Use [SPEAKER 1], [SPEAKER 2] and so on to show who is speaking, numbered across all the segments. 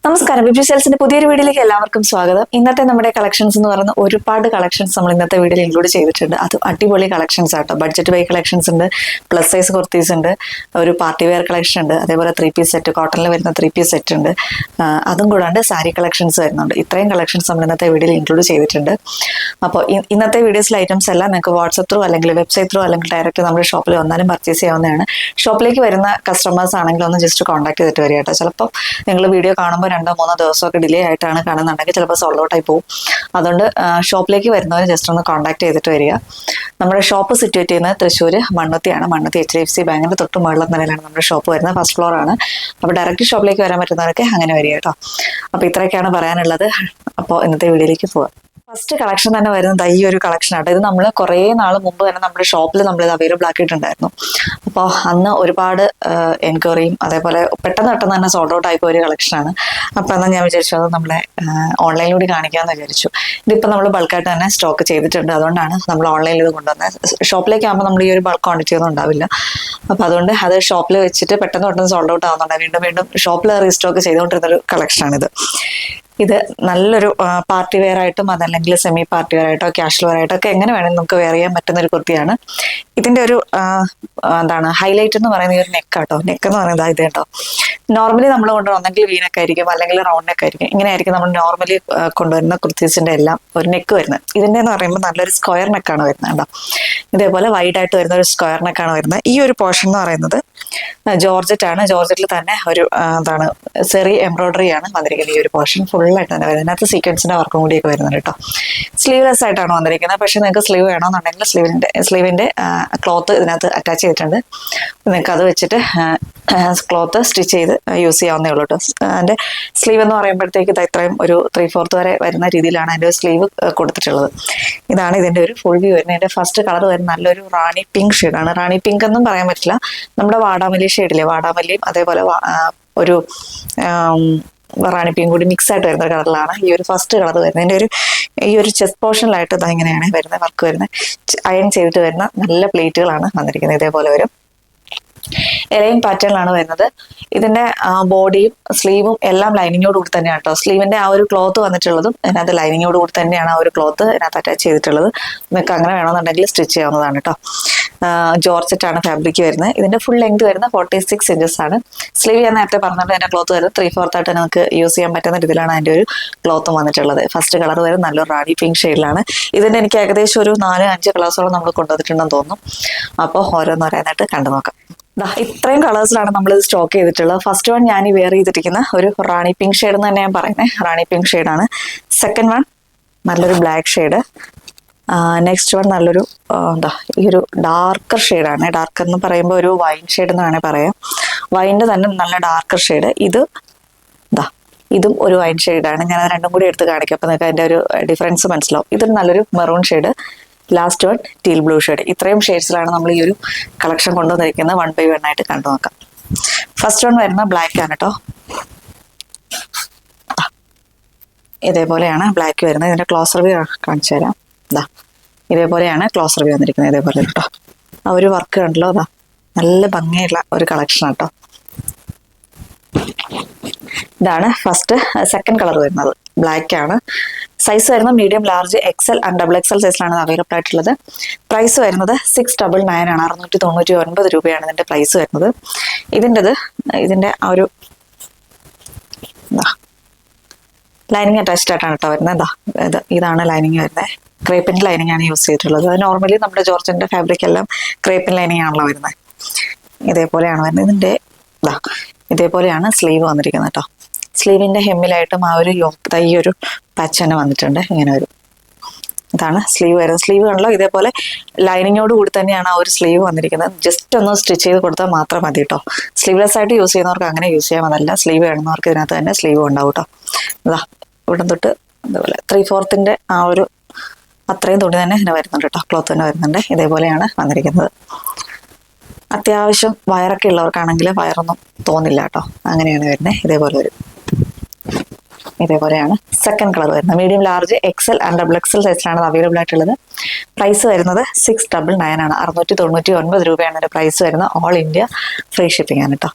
[SPEAKER 1] നമസ്കാരം. ബിബി സെൽസിന്റെ പുതിയൊരു വീഡിയോയിലേക്ക് എല്ലാവർക്കും സ്വാഗതം. ഇന്നത്തെ നമ്മുടെ കളക്ഷൻസ് എന്ന് പറയുന്ന ഒരുപാട് കളക്ഷൻസ് നമ്മൾ ഇന്നത്തെ വീഡിയോയിൽ ഇൻക്ലൂഡ് ചെയ്തിട്ടുണ്ട്. അത് അടിപൊളി കളക്ഷൻസ് ആട്ടോ. ബഡ്ജറ്റ് ബൈ കളക്ഷൻസ് ഉണ്ട്, പ്ലസ് സൈസ് കുർത്തീസ് ഉണ്ട്, ഒരു പാർട്ടി വെയർ കളക്ഷൻ ഉണ്ട്, അതേപോലെ 3 പീസ് സെറ്റ്, കോട്ടണിൽ വരുന്ന 3 പീസ് സെറ്റ് ഉണ്ട്. അതും കൂടാണ്ട് സാരി കളക്ഷൻസ് വരുന്നുണ്ട്. ഇത്രയും കളക്ഷൻസ് നമ്മൾ ഇന്നത്തെ വീഡിയോയിൽ ഇൻക്ലൂഡ് ചെയ്തിട്ടുണ്ട്. അപ്പോൾ ഇന്നത്തെ വീഡിയോസിലെ ഐറ്റംസ് എല്ലാം നിങ്ങൾക്ക് വാട്സപ്പ് ത്രൂ അല്ലെങ്കിൽ വെബ്സൈറ്റ് ത്രൂ അല്ലെങ്കിൽ ഡയറക്റ്റ് നമ്മുടെ ഷോപ്പിൽ വന്നാലും പർച്ചേസ് ചെയ്യാവുന്നതാണ്. ഷോപ്പിലേക്ക് വരുന്ന കസ്റ്റമേഴ്സ് ആണെങ്കിൽ ഒന്ന് ജസ്റ്റ് കോൺടാക്ട് ചെയ്തിട്ട് വരിക കേട്ടോ. ചിലപ്പോൾ നിങ്ങൾ വീഡിയോ കാണുമ്പോൾ 2-3 ദിവസമൊക്കെ ഡിലേ ആയിട്ടാണ് കാണുന്നുണ്ടെങ്കിൽ ചിലപ്പോൾ സോൾഡ് ഔട്ട് ആയി പോകും. അതുകൊണ്ട് ഷോപ്പിലേക്ക് വരുന്നവർ ജസ്റ്റ് ഒന്ന് കോൺടാക്ട് ചെയ്തിട്ട് വരിക. നമ്മുടെ ഷോപ്പ് സിറ്റുവേറ്റ് ചെയ്യുന്നത് തൃശ്ശൂർ മണ്ണുത്തിയാണ്. മണ്ണുത്തി HDFC ബാങ്കിന്റെ തൊട്ട് മുകളിൽ നിലയിലാണ് നമ്മുടെ ഷോപ്പ് വരുന്നത്. ഫസ്റ്റ് ഫ്ലോർ ആണ്. അപ്പോൾ ഡയറക്റ്റ് ഷോപ്പിലേക്ക് വരാൻ പറ്റുന്നവരൊക്കെ അങ്ങനെ വരിക കേട്ടോ. അപ്പോൾ ഇത്രയൊക്കെയാണ് പറയാനുള്ളത്. അപ്പോൾ ഇന്നത്തെ വീഡിയോയിലേക്ക് പോകാം. ഫസ്റ്റ് കളക്ഷൻ തന്നെ വരുന്നത് ഈ ഒരു കളക്ഷൻ ആട്ടോ. ഇത് നമ്മൾ കുറേ നാൾ മുമ്പ് തന്നെ നമ്മുടെ ഷോപ്പിൽ നമ്മളിത് അവൈലബിൾ ആക്കിയിട്ടുണ്ടായിരുന്നു. അപ്പോൾ അന്ന് ഒരുപാട് എൻക്വയറിയും അതേപോലെ പെട്ടെന്ന് തന്നെ സോൾഡ് ഔട്ട് ആയിപ്പോയ ഒരു കളക്ഷനാണ്. അപ്പോൾ എന്നാൽ ഞാൻ വിചാരിച്ചു അത് നമ്മളെ ഓൺലൈനിലൂടെ കാണിക്കാമെന്ന് വിചാരിച്ചു. ഇതിപ്പോൾ നമ്മൾ ബൾക്കായിട്ട് തന്നെ സ്റ്റോക്ക് ചെയ്തിട്ടുണ്ട്. അതുകൊണ്ടാണ് നമ്മൾ ഓൺലൈനിൽ ഇത് കൊണ്ടുവന്നത്. ഷോപ്പിലേക്ക് ആകുമ്പോൾ നമ്മൾ ഈ ഒരു ബൾക്ക് ക്വാണ്ടിറ്റി ഒന്നും ഉണ്ടാവില്ല. അപ്പോൾ അതുകൊണ്ട് അത് ഷോപ്പിൽ വെച്ചിട്ട് പെട്ടെന്ന് സോൾഡ് ഔട്ട് ആവുന്നുണ്ട്. വീണ്ടും ഷോപ്പിൽ റീസ്റ്റോക്ക് ചെയ്തുകൊണ്ടിരുന്നൊരു കളക്ഷനാണിത്. ഇത് നല്ലൊരു പാർട്ടി വെയർ ആയിട്ടും അതല്ലെങ്കിൽ സെമി പാർട്ടി വെയർ ആയിട്ടോ ക്യാഷ്വൽ വെയർ ആയിട്ടോ ഒക്കെ എങ്ങനെ വേണമെങ്കിൽ നമുക്ക് വെയർ ചെയ്യാൻ പറ്റുന്ന ഒരു കുർത്തിയാണ്. ഇതിന്റെ ഒരു ഹൈലൈറ്റ് എന്ന് പറയുന്ന ഈ ഒരു നെക്കാട്ടോ. നെക്ക് എന്ന് പറയുന്നത് ഇത് കേട്ടോ. നോർമലി നമ്മൾ കൊണ്ടുവരുന്ന ഒന്നെങ്കിൽ വീനൊക്കെ ആയിരിക്കും അല്ലെങ്കിൽ റൗണ്ട് നെക്ക് ആയിരിക്കും. ഇങ്ങനെ ആയിരിക്കും നമ്മൾ നോർമലി കൊണ്ടുവരുന്ന കുർത്തീസിന്റെ എല്ലാം ഒരു നെക്ക് വരുന്നത്. ഇതിന്റെ എന്ന് പറയുമ്പോൾ നല്ലൊരു സ്ക്വയർ നെക്കാണ് വരുന്നത് കേട്ടോ. ഇതേപോലെ വൈഡ് ആയിട്ട് വരുന്ന ഒരു സ്ക്വയർ നെക്കാണ് വരുന്നത്. ഈ ഒരു പോർഷൻ എന്ന് പറയുന്നത് ജോർജറ്റ് ആണ്. ജോർജറ്റിൽ തന്നെ ഒരു സെറി എംബ്രോയിഡറി ആണ് വന്നിരിക്കുന്നത്. ഈ ഒരു പോർഷൻ ഫുള്ളായിട്ട് തന്നെ വരുന്നത്. അതിനകത്ത് സീക്വൻസിന്റെ വർക്കും കൂടിയൊക്കെ വരുന്നുണ്ട് കേട്ടോ. സ്ലീവ്ലെസ് ആയിട്ടാണ് വന്നിരിക്കുന്നത്. പക്ഷെ നിങ്ങൾക്ക് സ്ലീവ് വേണമെന്നുണ്ടെങ്കിൽ സ്ലീവിന്റെ ക്ലോത്ത് ഇതിനകത്ത് അറ്റാച്ച് ചെയ്തിട്ടുണ്ട്. നിങ്ങൾക്ക് അത് വെച്ചിട്ട് ക്ലോത്ത് സ്റ്റിച്ച് ചെയ്ത് യൂസ് ചെയ്യാവുന്നേ ഉള്ളൂ കേട്ടോ. അതിന്റെ സ്ലീവ് എന്ന് പറയുമ്പോഴത്തേക്ക് ഇത് ഇത്രയും ഒരു 3/4 വരെ വരുന്ന രീതിയിലാണ് അതിന്റെ സ്ലീവ് കൊടുത്തിട്ടുള്ളത്. ഇതാണ് ഇതിന്റെ ഒരു ഫുൾ വ്യൂ വരുന്നത്. ഇതിന്റെ ഫസ്റ്റ് കളർ വരുന്ന നല്ലൊരു റാണി പിങ്ക് ഷെയ്ഡാണ്. റാണി പിങ്ക് എന്നും പറയാൻ പറ്റില്ല, നമ്മുടെ വാടാമല്ലി ഷെയ്ഡില്ലേ, വാടാമല്ലിയും അതേപോലെ ഒരു റാണി പിങ്ക് കൂടി മിക്സ് ആയിട്ട് വരുന്ന കളറിലാണ് ഈ ഒരു ഫസ്റ്റ് കളർ വരുന്നത്. ഇതിന്റെ ഈ ഒരു ചെസ്റ്റ് പോർഷനിലായിട്ട് ഇതാ ഇങ്ങനെയാണ് വരുന്നത് വർക്ക് വരുന്നത്. അയൺ ചെയ്തിട്ട് വരുന്ന നല്ല പ്ലേറ്റുകളാണ് വന്നിരിക്കുന്നത്. ഇതേപോലെ വരും. എലൈൻ പാറ്റേണിലാണ് വരുന്നത്. ഇതിന്റെ ബോഡിയും സ്ലീവും എല്ലാം ലൈനിങ്ങോട് കൂടി തന്നെയാണ് കേട്ടോ. സ്ലീവിന്റെ ആ ഒരു ക്ലോത്ത് വന്നിട്ടുള്ളതും ഇതിനകത്ത് ലൈനിങ്ങോട് കൂടി തന്നെയാണ് ആ ഒരു ക്ലോത്ത് ഇതിനകത്ത് അറ്റാച്ച് ചെയ്തിട്ടുള്ളത്. നിങ്ങൾക്ക് അങ്ങനെ വേണമെന്നുണ്ടെങ്കിൽ സ്റ്റിച്ച് ചെയ്യാവുന്നതാണ് കേട്ടോ. ജോർജറ്റ് ആണ് ഫാബ്രിക് വരുന്നത്. ഇതിന്റെ ഫുൾ ലെങ്ത് വരുന്നത് 46 ഇഞ്ചസ് ആണ്. സ്ലീവ് ഞാൻ നേരത്തെ പറഞ്ഞിട്ട് അതിന്റെ ക്ലോത്ത് വരുന്നത് 3/4 ആയിട്ട് നമുക്ക് യൂസ് ചെയ്യാൻ പറ്റുന്ന രീതിയിലാണ് അതിന്റെ ഒരു ക്ലോത്തും വന്നിട്ടുള്ളത്. ഫസ്റ്റ് കളർ വരും നല്ലൊരു റാണി പിങ്ക് ഷെയ്ഡിലാണ്. ഇതിന്റെ എനിക്ക് ഏകദേശം ഒരു 4-5 കളേഴ്സോളം നമ്മൾ കൊണ്ടുവന്നിട്ടുണ്ടെന്ന് തോന്നുന്നു. അപ്പോൾ ഓരോന്നോരോന്നായിട്ട് കണ്ടു നോക്കാം. ഇത്രയും കളേഴ്സിലാണ് നമ്മൾ ഇത് സ്റ്റോക്ക് ചെയ്തിട്ടുള്ളത്. ഫസ്റ്റ് വൺ ഞാൻ ഈ വെയർ ചെയ്തിരിക്കുന്ന ഒരു റാണി പിങ്ക് ഷെയ്ഡ് എന്ന് തന്നെ ഞാൻ പറയുന്നത്. റാണി പിങ്ക് ഷെയ്ഡാണ്. സെക്കൻഡ് വൺ നല്ലൊരു ബ്ലാക്ക് ഷെയ്ഡ്. നെക്സ്റ്റ് വൺ നല്ലൊരു ഈ ഒരു ഡാർക്കർ ഷെയ്ഡാണ്. ഡാർക്കർ എന്ന് പറയുമ്പോൾ ഒരു വൈൻ ഷെയ്ഡ് എന്ന് വേണേൽ പറയാം. വൈൻ്റെ തന്നെ നല്ല ഡാർക്കർ ഷെയ്ഡ്. ഇതും ഒരു വൈൻ ഷെയ്ഡാണ്. ഞാൻ അത് രണ്ടും കൂടി എടുത്ത് കാണിക്കാം. അപ്പോൾ നിങ്ങൾക്ക് അതിൻ്റെ ഒരു ഡിഫറൻസ് മനസ്സിലാവും. ഇതൊരു നല്ലൊരു maroon shade. Last one teal blue shade. ഇത്രയും ഷെയ്ഡ്സിലാണ് നമ്മൾ ഈ ഒരു കളക്ഷൻ കൊണ്ടുവന്നിരിക്കുന്നത്. 1 by 1 ആയിട്ട് കണ്ടു നോക്കാം. ഫസ്റ്റ് വൺ വരുന്ന ബ്ലാക്ക് ആണ് കേട്ടോ. ഇതേപോലെയാണ് ബ്ലാക്ക് വരുന്നത്. ഇതിന്റെ ക്ലോസ് റിവ്യൂ കാണിച്ചു തരാം. ഇതേപോലെയാണ് ക്ലോസ് റിവ്യൂ വന്നിരിക്കുന്നത്. ഇതേപോലെ കേട്ടോ. ആ ഒരു വർക്ക് കണ്ടല്ലോ. നല്ല ഭംഗിയുള്ള ഒരു കളക്ഷൻ കേട്ടോ. ഇതാണ് സെക്കൻഡ് കളർ വരുന്നത്. ബ്ലാക്ക് ആണ്. സൈസ് വരുന്നത് medium, large, XL and XXL സൈസിലാണ് അവൈലബിൾ ആയിട്ടുള്ളത്. പ്രൈസ് വരുന്നത് 699 ആണ്. 699 രൂപയാണ് ഇതിന്റെ പ്രൈസ് വരുന്നത്. ഇതിന്റെ ആ ഒരു ലൈനിങ് അറ്റാച്ച്ഡ് ആയിട്ടാണ് കേട്ടോ വരുന്നത്. ഇതാണ് ലൈനിങ് വരുന്നത്. ക്രേപ്പിന്റെ ലൈനിങ് ആണ് യൂസ് ചെയ്തിട്ടുള്ളത്. നോർമലി നമ്മുടെ ജോർജറ്റിന്റെ ഫാബ്രിക് എല്ലാം ക്രേപ്പിൻ ലൈനിങ് ആണല്ലോ വരുന്നത്. ഇതേപോലെയാണ് വരുന്നത്. ഇതേപോലെയാണ് സ്ലീവ് വന്നിരിക്കുന്നത് കേട്ടോ. സ്ലീവിന്റെ ഹെമ്മിലായിട്ടും ആ ഒരു ഈ ഒരു പാച്ച് തന്നെ വന്നിട്ടുണ്ട്. ഇങ്ങനെ ഒരു ഇതാണ് സ്ലീവ് വരുന്നത്. സ്ലീവ് കണ്ടല്ലോ. ഇതേപോലെ ലൈനിങ്ങോട് കൂടി തന്നെയാണ് ആ ഒരു സ്ലീവ് വന്നിരിക്കുന്നത്. ജസ്റ്റ് ഒന്ന് സ്റ്റിച്ച് ചെയ്ത് കൊടുത്താൽ മാത്രം മതി കേട്ടോ. സ്ലീവ്ലെസ് ആയിട്ട് യൂസ് ചെയ്യുന്നവർക്ക് അങ്ങനെ യൂസ് ചെയ്യാൻ അതല്ല. സ്ലീവ് വേണമെന്നവർക്ക് ഇതിനകത്ത് തന്നെ സ്ലീവ് ഉണ്ടാവും കേട്ടോ. ഇവിടെ തൊട്ട് ഇതുപോലെ 3/4 ആ ഒരു അത്രയും തുണി തന്നെ ഇതിന് വരുന്നുണ്ട് കേട്ടോ. ക്ലോത്ത് തന്നെ വരുന്നുണ്ട്. ഇതേപോലെയാണ് വന്നിരിക്കുന്നത്. അത്യാവശ്യം വയറൊക്കെ ഉള്ളവർക്കാണെങ്കിൽ വയറൊന്നും തോന്നില്ല കേട്ടോ. അങ്ങനെയാണ് വരുന്നത്. ഇതേപോലെ വരും. ഇതേപോലെയാണ് സെക്കൻഡ് കളർ വരുന്നത്. Medium, large, XL and XXL സൈസിലാണ് അവൈലബിൾ ആയിട്ടുള്ളത്. പ്രൈസ് വരുന്നത് 699 ആണ്. 699 രൂപയാണ് പ്രൈസ് വരുന്നത്. ഓൾ ഇന്ത്യ ഫ്രീ ഷിപ്പിംഗ് ആണ് കേട്ടോ.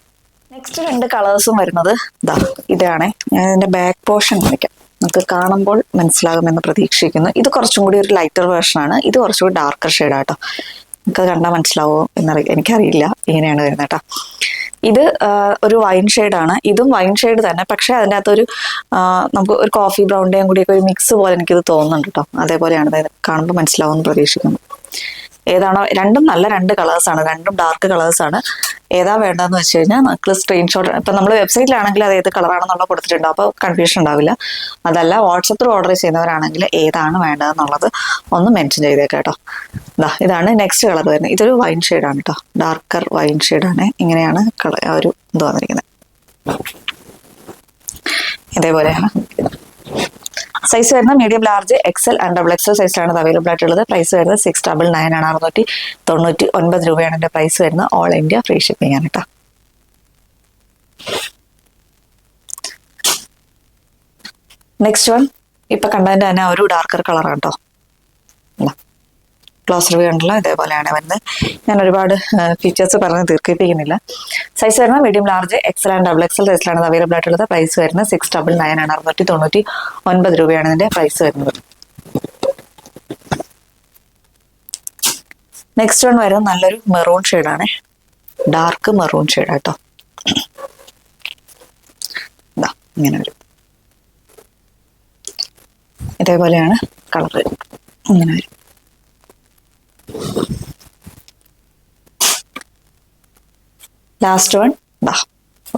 [SPEAKER 1] നെക്സ്റ്റ് 2 കളേഴ്സും വരുന്നത് ഇതാ ഇതാണ്. ഞാൻ ഇതിന്റെ ബാക്ക് പോർഷൻ കാണിക്കാം, നമുക്ക് കാണുമ്പോൾ മനസ്സിലാകുമെന്ന് പ്രതീക്ഷിക്കുന്നു. ഇത് കുറച്ചും കൂടി ഒരു ലൈറ്റർ വേർഷനാണ്, ഇത് കുറച്ചുകൂടി ഡാർക്കർ ഷെയ്ഡാട്ടോ. നമുക്ക് കണ്ടാൽ മനസ്സിലാവുമോ എനിക്കറിയില്ല. ഇങ്ങനെയാണ് വരുന്നത് കേട്ടോ. ഇത് ഒരു വൈൻ ഷെയ്ഡാണ്, ഇതും വൈൻ ഷെയ്ഡ് തന്നെ, പക്ഷെ അതിൻ്റെ അകത്തൊരു നമുക്ക് ഒരു കോഫി ബ്രൗണിൻ്റെയും കൂടിയൊക്കെ ഒരു മിക്സ് പോലെ എനിക്കിത് തോന്നുന്നുണ്ട് കേട്ടോ. അതേപോലെയാണ് കാണുമ്പോൾ മനസ്സിലാവുമെന്ന് പ്രതീക്ഷിക്കുന്നു. ഏതാണോ, രണ്ടും നല്ല 2 കളേഴ്സാണ്, രണ്ടും ഡാർക്ക് കളേഴ്സാണ്. ഏതാ വേണ്ടതെന്ന് വെച്ച് കഴിഞ്ഞാൽ നമുക്ക് സ്ക്രീൻഷോട്ട്, ഇപ്പം നമ്മൾ വെബ്സൈറ്റിലാണെങ്കിൽ അത് ഏത് കളറാണെന്നുള്ള കൊടുത്തിട്ടുണ്ടോ, അപ്പോൾ കൺഫ്യൂഷൻ ഉണ്ടാവില്ല. അതല്ല വാട്സപ്പിൽ ഓർഡർ ചെയ്യുന്നവരാണെങ്കിൽ ഏതാണ് വേണ്ടതെന്നുള്ളത് ഒന്ന് മെൻഷൻ ചെയ്തേക്കാം കേട്ടോ. ഇതാണ് നെക്സ്റ്റ് കളർ വരുന്നത്. ഇതൊരു വൈൻ ഷെയ്ഡാണ് കേട്ടോ, ഡാർക്കർ വൈൻ ഷെയ്ഡാണ്. ഇങ്ങനെയാണ് ഒരു ഇത് വന്നിരിക്കുന്നത്. ഇതേപോലെയാണ് സൈസ് വരുന്നത് medium, large, XL and double XL സൈസിലാണ് ഇത് അവൈലബിൾ ആയിട്ടുള്ളത്. പ്രൈസ് വരുന്നത് 699 ആണ്, 699 രൂപയാണ് എൻ്റെ പ്രൈസ് വരുന്നത്. ഓൾ ഇന്ത്യ ഫ്രീ ഷിപ്പിംഗ് ആണ് കേട്ടോ. നെക്സ്റ്റ് വൺ ഇപ്പൊ കണ്ടതിന്റെ തന്നെ ഒരു ഡാർക്കർ കളറാണ് കേട്ടോ. ക്ലോസ് റിവ്യൂ ഉണ്ടല്ലോ, ഇതേപോലെയാണ് വരുന്നത്. ഞാൻ ഒരുപാട് ഫീച്ചേഴ്സ് പറഞ്ഞ് തീർക്കിപ്പിക്കുന്നില്ല. സൈസ് വരുന്നത് medium, large, XL and double XL സൈസിലാണ് അവൈലബിൾ ആയിട്ടുള്ളത്. പ്രൈസ് വരുന്നത് 699 ആണ്, 699 രൂപയാണ് ഇതിന്റെ പ്രൈസ് വരുന്നത്. നെക്സ്റ്റ് വൺ വരുന്നത് നല്ലൊരു മെറൂൺ ഷെയ്ഡാണ്, ഡാർക്ക് മെറൂൺ ഷെയ്ഡ് കേട്ടോ. ഇങ്ങനെ വരും, ഇതേപോലെയാണ് കളർ, ഇങ്ങനെ വരും. ലാസ്റ്റ് വൺ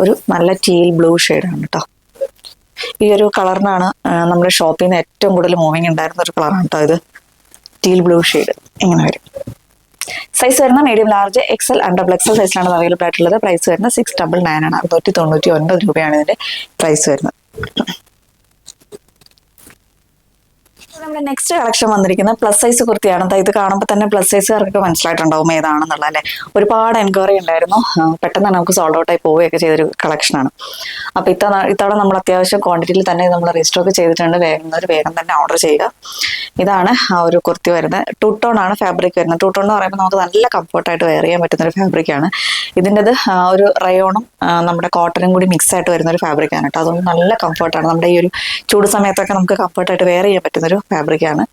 [SPEAKER 1] ഒരു നല്ല ടീൽ ബ്ലൂ ഷെയ്ഡാണ് കേട്ടോ. ഈ ഒരു കളറിനാണ് നമ്മുടെ ഷോപ്പിൽ നിന്ന് ഏറ്റവും കൂടുതൽ മൂവിങ് ഉണ്ടായിരുന്ന ഒരു കളറാണ് കേട്ടോ ഇത്. ടീൽ ബ്ലൂ ഷെയ്ഡ് ഇങ്ങനെ വരും. സൈസ് വരുന്ന medium, large, XL and double XL സൈസിലാണ് അവൈലബിൾ ആയിട്ടുള്ളത്. പ്രൈസ് വരുന്നത് 699 ആണ്, 699 രൂപയാണ് ഇതിന്റെ പ്രൈസ് വരുന്നത്. നമ്മുടെ നെക്സ്റ്റ് കളക്ഷൻ വന്നിരിക്കുന്നത് പ്ലസ് സൈസ് കുർത്തിയാണ്. ഇത് കാണുമ്പോൾ തന്നെ പ്ലസ് സൈസുകാർക്കൊക്കെ മനസ്സിലായിട്ടുണ്ടാവും ഏതാണെന്നുള്ള അല്ലേ. ഒരുപാട് എൻക്വയറി ഉണ്ടായിരുന്നു, പെട്ടെന്ന് തന്നെ നമുക്ക് സോൾഡ് ഔട്ട് ആയി പോവുകയൊക്കെ ചെയ്തൊരു കളക്ഷനാണ്. അപ്പോൾ ഇത്തവണ നമ്മൾ അത്യാവശ്യം ക്വാണ്ടിറ്റിയിൽ തന്നെ നമ്മൾ റീസ്റ്റോക്ക് ചെയ്തിട്ടുണ്ട്. വേഗം തന്നെ ഓർഡർ ചെയ്യുക. ഇതാണ് ആ ഒരു കുർത്തി വരുന്നത്. 2 ടോൺ ആണ് ഫാബ്രിക് വരുന്നത്. 2 ടോൺ എന്ന് പറയുമ്പോൾ നമുക്ക് നല്ല കംഫർട്ടായിട്ട് വെയർ ചെയ്യാൻ പറ്റുന്ന ഒരു ഫാബ്രിക്കാണ്. ഇതിൻ്റെത് ഒരു റയോണും നമ്മുടെ കോട്ടനും കൂടി മിക്സ് ആയിട്ട് വരുന്ന ഒരു ഫാബ്രിക്കാണ് കേട്ടോ. അതുകൊണ്ട് നല്ല കംഫർട്ടാണ്. നമ്മുടെ ഈ ഒരു ചൂട് സമയത്തൊക്കെ നമുക്ക് കംഫർട്ടായിട്ട് വെയർ ചെയ്യാൻ പറ്റുന്നൊരു ഫാബ്രിക്കാണ്.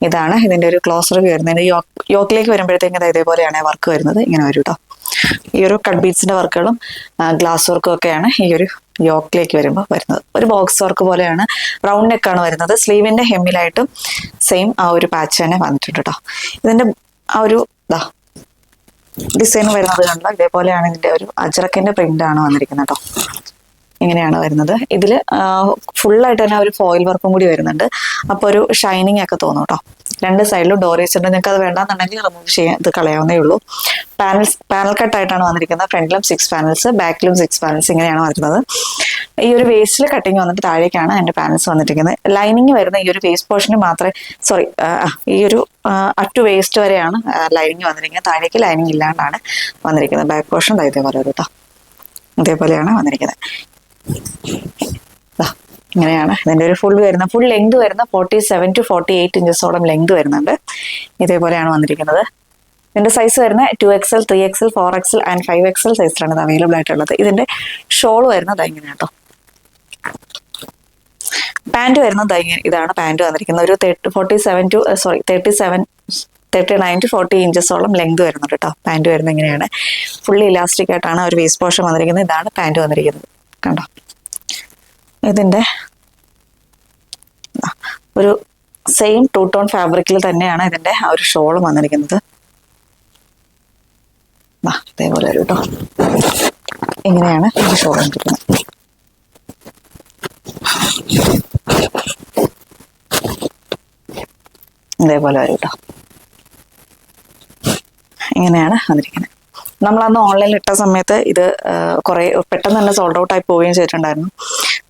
[SPEAKER 1] ഇതാണ് ഇതിൻ്റെ ഒരു ക്ലോസ് റിവ്യൂ വരുന്നത്. യോക്കിലേക്ക് വരുമ്പോഴത്തേക്കും ഇതേപോലെയാണ് വർക്ക് വരുന്നത്. ഇങ്ങനെ വരും കേട്ടോ. ഈ ഒരു കട്ട് ബീഡ്സിന്റെ വർക്കുകളും ഗ്ലാസ് വർക്കും ഒക്കെയാണ് ഈ ഒരു യോക്കിലേക്ക് വരുമ്പോൾ വരുന്നത്. ഒരു ബോക്സ് വർക്ക് പോലെയാണ്, റൗണ്ട് നെക്കാണ് വരുന്നത്. സ്ലീവിന്റെ ഹെമ്മിലായിട്ടും സെയിം ആ ഒരു പാച്ച് തന്നെ വന്നിട്ടുണ്ട് കേട്ടോ. ഇതിന്റെ ആ ഒരു ഡിസൈൻ വരുന്നത് കണ്ടോ, ഇതേപോലെയാണ് ഇതിന്റെ ഒരു അജ്രക്കിന്റെ പ്രിന്റ് ആണ് വന്നിരിക്കുന്നത് കേട്ടോ. ഇങ്ങനെയാണ് വരുന്നത്. ഇതിൽ ഫുള്ളായിട്ട് തന്നെ ഒരു ഫോയിൽ വർക്കും കൂടി വരുന്നുണ്ട്. അപ്പോൾ ഒരു ഷൈനിങ് ഒക്കെ തോന്നും കേട്ടോ. 2 സൈഡിലും ഡോറേസ് ഉണ്ട്. നിങ്ങൾക്ക് അത് വേണ്ടാന്നുണ്ടെങ്കിൽ റിമൂവ് ചെയ്യാൻ ഇത് കളയാവുന്നേ ഉള്ളൂ. പാനൽ കട്ടായിട്ടാണ് വന്നിരിക്കുന്നത്. ഫ്രണ്ടിലും 6 പാനൽസ്, ബാക്കിലും 6 പാനൽസ്, ഇങ്ങനെയാണ് വരുന്നത്. ഈ ഒരു വേസ്റ്റിൽ കട്ടിങ് വന്നിട്ട് താഴേക്കാണ് എൻ്റെ പാനൽസ് വന്നിരിക്കുന്നത്. ലൈനിങ് വരുന്ന ഈ ഒരു വേസ്റ്റ് പോർഷന് മാത്രമേ ഈ ഒരു അപ് ടു വേസ്റ്റ് വരെയാണ് ലൈനിങ് വന്നിരിക്കുന്നത്. താഴേക്ക് ലൈനിങ് ഇല്ലാണ്ടാണ് വന്നിരിക്കുന്നത്. ബാക്ക് പോർഷൻ ഇതേപോലെ വരും കേട്ടോ. ഇതേപോലെയാണ് വന്നിരിക്കുന്നത്. ഇങ്ങനെയാണ് ഇതിൻ്റെ ഒരു ഫുൾ ലെങ്ത് വരുന്ന 47 to 48 ഇഞ്ചസോളം ലെങ്ത് വരുന്നുണ്ട്. ഇതേപോലെയാണ് വന്നിരിക്കുന്നത്. ഇതിന്റെ സൈസ് വരുന്നത് 2XL, 3XL, 4XL and 5XL സൈസിലാണ് ഇത് അവൈലബിൾ ആയിട്ടുള്ളത്. ഇതിന്റെ ഷോൾ വരുന്നത് ഇങ്ങനെ കേട്ടോ. പാൻറ് വരുന്നത് ഇതാണ് പാൻറ് വന്നിരിക്കുന്നത്. ഒരു 39 to 40 ഇഞ്ചസോളം ലെങ്ത് വരുന്നുണ്ട് കേട്ടോ. പാൻറ് വരുന്നത് ഇങ്ങനെയാണ്. ഫുള്ളി ഇലാസ്റ്റിക് ആയിട്ടാണ് ഒരു വേസ്റ്റ് പോർഷൻ വന്നിരിക്കുന്നത്. ഇതാണ് പാൻറ് വന്നിരിക്കുന്നത് കണ്ടോ. ഇതിന്റെ ഒരു സെയിം 2 ടോൺ ഫാബ്രിക്കിൽ തന്നെയാണ് ഇതിന്റെ ആ ഒരു ഷോളും വന്നിരിക്കുന്നത്. ഇതേപോലെ ഒരു കേട്ടോ. ഇങ്ങനെയാണ് ഇത് ഷോൾ വന്നിരിക്കുന്നത്. ഇതേപോലെ വരും കേട്ടോ. ഇങ്ങനെയാണ് വന്നിരിക്കുന്നത്. നമ്മളന്ന് ഓൺലൈനിൽ ഇട്ട സമയത്ത് ഇത് പെട്ടെന്ന് തന്നെ സോൾഡ് ഔട്ട് ആയി പോവുകയും ചെയ്തിട്ടുണ്ടായിരുന്നു.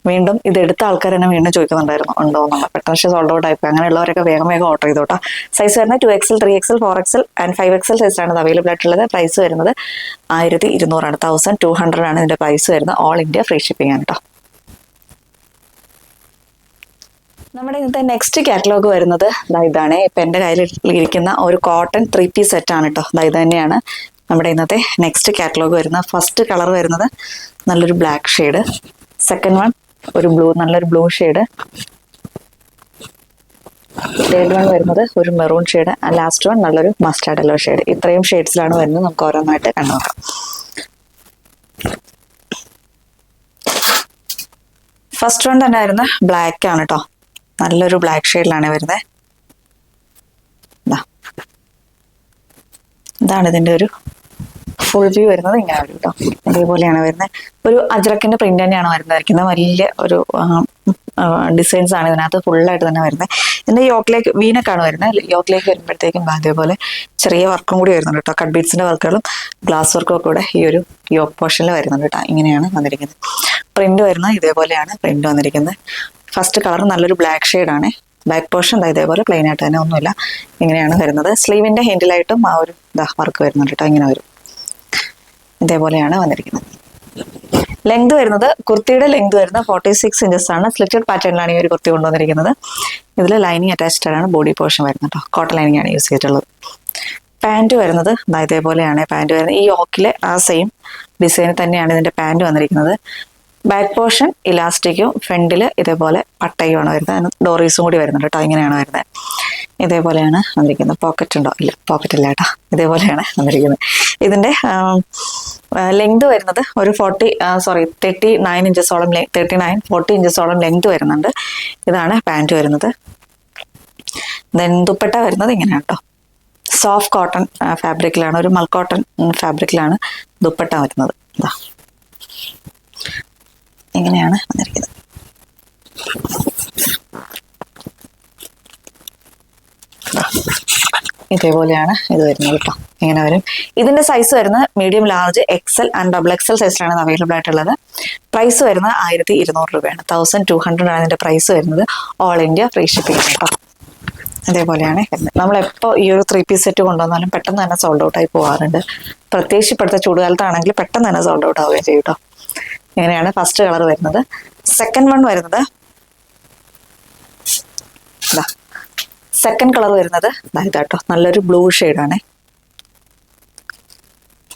[SPEAKER 1] വീണ്ടും ഇത് എടുത്ത ആൾക്കാർ തന്നെ വീണ്ടും ചോദിക്കുന്നുണ്ടായിരുന്നു ഉണ്ടോ എന്നുള്ള. പെട്ടെന്ന് സോൾഡ് ഔട്ട് ആയിപ്പോയി. അങ്ങനെയുള്ളവരൊക്കെ വേഗം ഓർഡർ ചെയ്തോട്ടോ. സൈസ് വരുന്നത് 2XL, 3XL, 4XL and 5XL സൈസിലാണ് ഇത് അവൈലബിൾ ആയിട്ടുള്ളത്. പ്രൈസ് വരുന്നത് 1200 ആണ്, 1200 ആണ് ഇതിന്റെ പ്രൈസ് വരുന്നത്. ഓൾ ഇന്ത്യ ഫ്രീ ഷിപ്പിംഗ് ആണ് കേട്ടോ. നമ്മുടെ ഇന്നത്തെ നെക്സ്റ്റ് കാറ്റലോഗ് വരുന്നത് ഇതാണ്. ഇപ്പം എൻ്റെ കയ്യിൽ ഇരിക്കുന്ന ഒരു കോട്ടൺ 3 പീസ് സെറ്റാണ് കേട്ടോ. ഇത് തന്നെയാണ് നമ്മുടെ ഇന്നത്തെ നെക്സ്റ്റ് കാറ്റലോഗ് വരുന്ന ഫസ്റ്റ് കളർ വരുന്നത് നല്ലൊരു ബ്ലാക്ക് ഷെയ്ഡ്, സെക്കൻഡ് വൺ ഒരു നല്ലൊരു ബ്ലൂ ഷെയ്ഡ്, തേർഡ് വൺ വരുന്നത് ഒരു മെറൂൺ ഷെയ്ഡ്, ലാസ്റ്റ് വൺ നല്ലൊരു മസ്റ്റാർഡ് യെല്ലോ ഷെയ്ഡ്. ഇത്രയും ഷെയ്ഡ്സിലാണ് വരുന്നത്. നമുക്ക് ഓരോന്നായിട്ട് കണ്ടുനോക്കാം. ഫസ്റ്റ് വൺ തന്നെ വരുന്നത് ബ്ലാക്ക് ആണ് കേട്ടോ. നല്ലൊരു ബ്ലാക്ക് ഷെയ്ഡിലാണ് വരുന്നത്. ഇതാണ് ഇതിന്റെ ഒരു ഫുൾ വ്യൂ വരുന്നത്. ഇങ്ങനെ വരും കേട്ടോ. ഇതേപോലെയാണ് വരുന്നത്. ഒരു അജ്രക്കിന്റെ പ്രിന്റ് തന്നെയാണ് വരുന്നതായിരിക്കുന്നത്. വലിയ ഒരു ഡിസൈൻസ് ആണ് ഇതിനകത്ത് ഫുള്ളായിട്ട് തന്നെ വരുന്നത്. ഇതിന്റെ യോക്കിലേക്ക് വീനക്കാണ് വരുന്നത്. യോക്കിലേക്ക് വരുമ്പോഴത്തേക്കും അതേപോലെ ചെറിയ വർക്കും കൂടി വരുന്നുണ്ട് കേട്ടോ. കട്ട് ബീഡ്സിന്റെ വർക്കുകളും ഗ്ലാസ് വർക്കും ഒക്കെ കൂടെ ഈ ഒരു യോക്ക് പോർഷനിൽ വരുന്നുണ്ട് കേട്ടോ. ഇങ്ങനെയാണ് വന്നിരിക്കുന്നത്. പ്രിന്റ് വരുന്നത് ഇതേപോലെയാണ് പ്രിന്റ് വന്നിരിക്കുന്നത്. ഫസ്റ്റ് കളർ നല്ലൊരു ബ്ലാക്ക് ഷെയ്ഡാണ്. ബാക്ക് പോർഷൻ ഇതേപോലെ പ്ലെയിൻ ആയിട്ട് തന്നെ, ഒന്നുമില്ല. ഇങ്ങനെയാണ് വരുന്നത്. സ്ലീവിന്റെ ഹിൻഡിലായിട്ടും ആ ഒരു വർക്ക് വരുന്നുണ്ട് കേട്ടോ. ഇങ്ങനെ വരും. ഇതേപോലെയാണ് വന്നിരിക്കുന്നത്. ലെങ്ത് വരുന്നത്, കുർത്തിയുടെ ലെങ്ത് വരുന്നത് 46 ഇഞ്ചസ് ആണ്. സ്ലിറ്റഡ് പാറ്റേണിലാണ് ഈ ഒരു കുർത്തി കൊണ്ടുവന്നിരിക്കുന്നത്. ഇതിൽ ലൈനിങ് അറ്റാച്ച്ഡ് ആണ് ബോഡി പോർഷൻ വരുന്നത് കേട്ടോ. കോട്ടൺ ലൈനിങ് ആണ് യൂസ് ചെയ്തിട്ടുള്ളത്. പാൻറ് വരുന്നത് ഇതേപോലെയാണ് പാൻറ് വരുന്നത്. ഈ യോക്കിലെ ആ സെയിം ഡിസൈനിൽ തന്നെയാണ് ഇതിന്റെ പാൻറ് വന്നിരിക്കുന്നത്. ബാക്ക് പോർഷൻ ഇലാസ്റ്റിക്കും ഫ്രണ്ടിൽ ഇതേപോലെ പട്ടയുമാണ് വരുന്നത്. അതിന് ഡോറീസും കൂടി വരുന്നുണ്ട് കേട്ടോ. ഇങ്ങനെയാണ് വരുന്നത്. ഇതേപോലെയാണ് വന്നിരിക്കുന്നത്. പോക്കറ്റ് ഉണ്ടോ? ഇല്ല, പോക്കറ്റ് ഇല്ല കേട്ടോ. ഇതേപോലെയാണ് വന്നിരിക്കുന്നത്. ഇതിന്റെ ലെങ്ത് വരുന്നത് ഒരു 39 ഇഞ്ചസോളം 40 ഇഞ്ചസോളം ലെങ്ത് വരുന്നുണ്ട്. ഇതാണ് പാൻറ് വരുന്നത്. ദെൻ ദുപ്പട്ട വരുന്നത് ഇങ്ങനെയാണ് കേട്ടോ. സോഫ്റ്റ് കോട്ടൺ ഫാബ്രിക്കിലാണ്, ഒരു മൽ കോട്ടൺ ഫാബ്രിക്കിലാണ് ദുപ്പട്ട വരുന്നത്. ഇതാ ഇങ്ങനെയാണ് വന്നിരിക്കുന്നത്. ഇതേപോലെയാണ് ഇത് വരുന്നത് കേട്ടോ. ഇങ്ങനെ വരും. ഇതിന്റെ സൈസ് വരുന്നത് medium, large, XL and double XL സൈസിലാണ് അവൈലബിൾ ആയിട്ടുള്ളത്. പ്രൈസ് വരുന്നത് 1200 രൂപയാണ്. 1200 ആണ് ഇതിന്റെ പ്രൈസ് വരുന്നത്. ഓൾ ഇന്ത്യ ഫ്രീ ഷിപ്പിംഗ് കേട്ടോ. അതേപോലെയാണ് വരുന്നത്. നമ്മളെപ്പോൾ ഈ ഒരു 3 പീസ് സെറ്റ് കൊണ്ടുവന്നാലും പെട്ടെന്ന് തന്നെ സോൾഡ് ഔട്ട് ആയി പോകാറുണ്ട്. പ്രത്യേകിച്ച് ഇപ്പോഴത്തെ ചൂടുകാലത്താണെങ്കിൽ പെട്ടെന്ന് തന്നെ സോൾഡ് ഔട്ട് ആവുകയും ചെയ്യും കേട്ടോ. ഇങ്ങനെയാണ് ഫസ്റ്റ് കളർ വരുന്നത്. സെക്കൻഡ് വൺ വരുന്നത് സെക്കൻഡ് കളർ വരുന്നത് ഇതാട്ടോ. നല്ലൊരു ബ്ലൂ ഷെയ്ഡാണ്.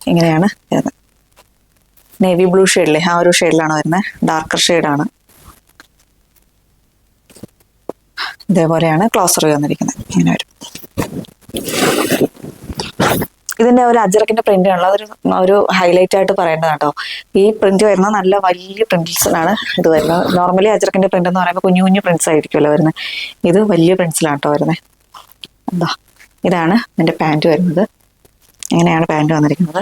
[SPEAKER 1] ഇങ്ങനെയാണ് വരുന്നത്. നേവി ബ്ലൂ ഷെയ്ഡിലെ ആ ഒരു ഷെയ്ഡിലാണ് വരുന്നത്. ഡാർക്കർ ഷെയ്ഡാണ്. ഇതേപോലെയാണ് ക്ലോസർ വന്നിരിക്കുന്നത്. ഇങ്ങനെ വരും. ഇതിന്റെ ഒരു അജ്രക്കിന്റെ പ്രിന്റ് ഉള്ള ഒരു ഹൈലൈറ്റ് ആയിട്ട് പറയേണ്ടതാണ് കേട്ടോ. ഈ പ്രിന്റ് വരുന്നത് നല്ല വലിയ പ്രിന്റ്സിലാണ് ഇത് വരുന്നത്. നോർമലി അജ്രക്കിന്റെ പ്രിന്റ് എന്ന് പറയുമ്പോൾ കുഞ്ഞു കുഞ്ഞു പ്രിന്റ്സ് ആയിരിക്കുമല്ലോ വരുന്നത്. ഇത് വലിയ പ്രിന്റ്സിലാണ് കേട്ടോ വരുന്നത്. എന്താ ഇതാണ് ഇതിന്റെ പാൻറ് വരുന്നത്. ഇങ്ങനെയാണ് പാൻറ് വന്നിരിക്കുന്നത്.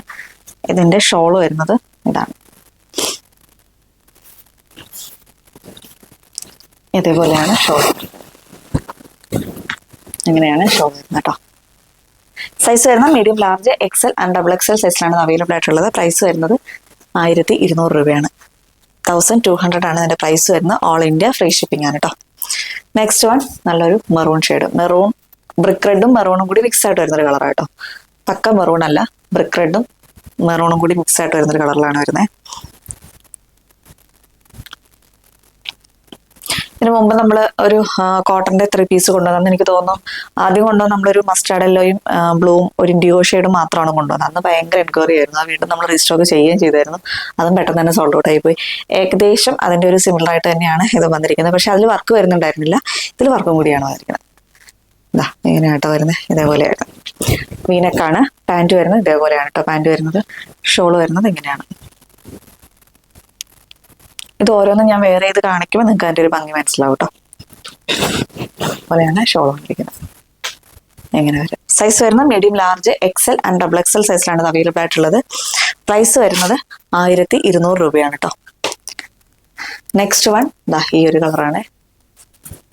[SPEAKER 1] ഇതിന്റെ ഷോള് വരുന്നത് ഇതാണ്. ഇതേപോലെയാണ് ഷോൾ. ഇങ്ങനെയാണ് ഷോൾ വരുന്നത് കേട്ടോ. സൈസ് വരുന്നത് medium, large, XL and double XL സൈസിലാണ് അവൈലബിൾ ആയിട്ടുള്ളത്. പ്രൈസ് വരുന്നത് 1200 രൂപയാണ്. 1200 ആണ് ഇതിന്റെ പ്രൈസ് വരുന്നത്. ഓൾ ഇന്ത്യ ഫ്രീ ഷിപ്പിംഗ് ആണ് കേട്ടോ. നെക്സ്റ്റ് വൺ നല്ലൊരു മെറൂൺ ഷെയ്ഡ്. മെറൂൺ, ബ്രിക്ക് റെഡും മെറൂണും കൂടി മിക്സ് ആയിട്ട് വരുന്നൊരു കളറാണ് കേട്ടോ. പക്ക മെറൂൺ അല്ല, ബ്രിക്ക് റെഡും മെറൂണും കൂടി മിക്സ് ആയിട്ട് വരുന്നൊരു കളറിലാണ് വരുന്നത്. ഇതിനു മുമ്പ് നമ്മൾ ഒരു കോട്ടന്റെ 3 പീസ് കൊണ്ടുവന്നു. എനിക്ക് തോന്നുന്നു ആദ്യം കൊണ്ടുവന്ന് നമ്മളൊരു മസ്റ്റാർഡ് യെല്ലോയും ബ്ലൂവും ഒരു ഇൻഡിഗോ ഷെയ്ഡും മാത്രമാണ് കൊണ്ടുവന്നത്. അന്ന് ഭയങ്കര എൻക്വയറി ആയിരുന്നു. വീണ്ടും നമ്മൾ റീസ്റ്റോക്ക് ചെയ്യുകയും ചെയ്തായിരുന്നു. അതും പെട്ടെന്ന് തന്നെ സോൾഡ് ഔട്ട് ആയിപ്പോയി. ഏകദേശം അതിന്റെ ഒരു സിമിലർ ആയിട്ട് തന്നെയാണ് ഇത് വന്നിരിക്കുന്നത്. പക്ഷെ അതിൽ വർക്ക് വരുന്നുണ്ടായിരുന്നില്ല. ഇതിൽ വർക്കും കൂടിയാണ് വന്നിരിക്കുന്നത്. ഇതാ ഇങ്ങനെയാട്ടോ വരുന്നത്. ഇതേപോലെയാണ് വീനക്കാണ്. പാൻറ് വരുന്നത് ഇതേപോലെയാണ് കേട്ടോ. പാൻറ് വരുന്നത്. ഷോള് വരുന്നത് ഇങ്ങനെയാണ്. ഇത് ഓരോന്നും ഞാൻ വേറെ ചെയ്ത് കാണിക്കുമ്പോൾ നിങ്ങൾക്ക് അതിൻ്റെ ഒരു ഭംഗി മനസ്സിലാവും കേട്ടോ. അതുപോലെയാണ് ഷോൾ വന്നിരിക്കുന്നത്. എങ്ങനെ വരും. സൈസ് വരുന്നത് medium, large, XL and double XL സൈസിലാണ് ഇത് അവൈലബിൾ ആയിട്ടുള്ളത്. പ്രൈസ് വരുന്നത് 1200 രൂപയാണ് കേട്ടോ. നെക്സ്റ്റ് വൺ ഈ ഒരു കളറാണ്.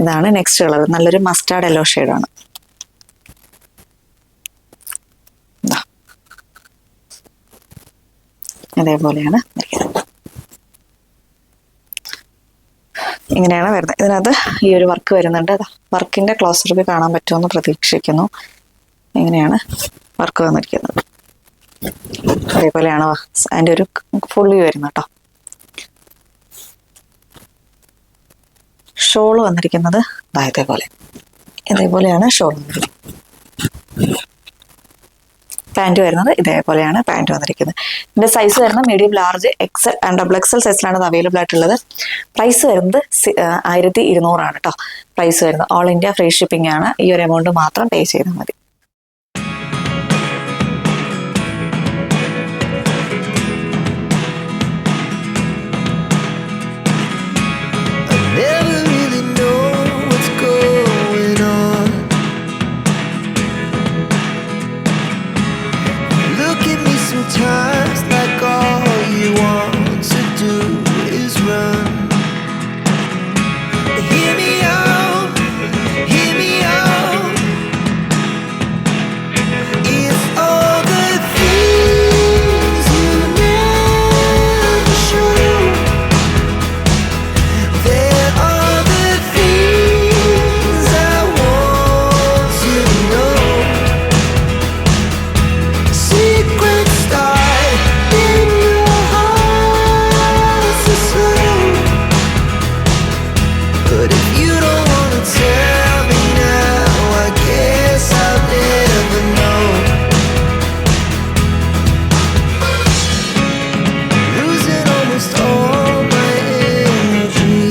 [SPEAKER 1] ഇതാണ് നെക്സ്റ്റ് കളർ. നല്ലൊരു മസ്റ്റാർഡ് യെല്ലോ ഷെയ്ഡാണ്. ഇതേപോലെയാണ് ഇങ്ങനെയാണ് വരുന്നത്. ഇതിനകത്ത് ഈ ഒരു വർക്ക് വരുന്നുണ്ട്. വർക്കിന്റെ ക്ലോസർ വ്യൂ കാണാൻ പറ്റുമെന്ന് പ്രതീക്ഷിക്കുന്നു. ഇങ്ങനെയാണ് വർക്ക് വന്നിരിക്കുന്നത്. അതേപോലെയാണ് അതിന്റെ ഒരു ഫുൾ വ്യൂ വരുന്നത് കേട്ടോ. ഷോള് വന്നിരിക്കുന്നത് ഇതേപോലെയാണ് ഷോൾ വന്നിരിക്കുന്നത്. പാൻറ് വരുന്നത് ഇതേപോലെയാണ് പാൻറ് വന്നിരിക്കുന്നത്. ഇതിന്റെ സൈസ് വരുന്നത് medium, large, XL and double XL സൈസിലാണ് ഇത് അവൈലബിൾ ആയിട്ടുള്ളത്. പ്രൈസ് വരുന്നത് 1200 കേട്ടോ. പ്രൈസ് വരുന്നത് ഓൾ ഇന്ത്യ ഫ്രീ ഷിപ്പിംഗ് ആണ്. ഈ ഒരു എമൗണ്ട് മാത്രം പേ ചെയ്താൽ മതി.
[SPEAKER 2] Sometimes like all you want to do is run. Hear me out, hear me out. It's all the things you never show. There are the things I want to know. Secrets in your heart so slow. But if you don't wanna tell me now, I guess I'll never know. Losing almost all my energy.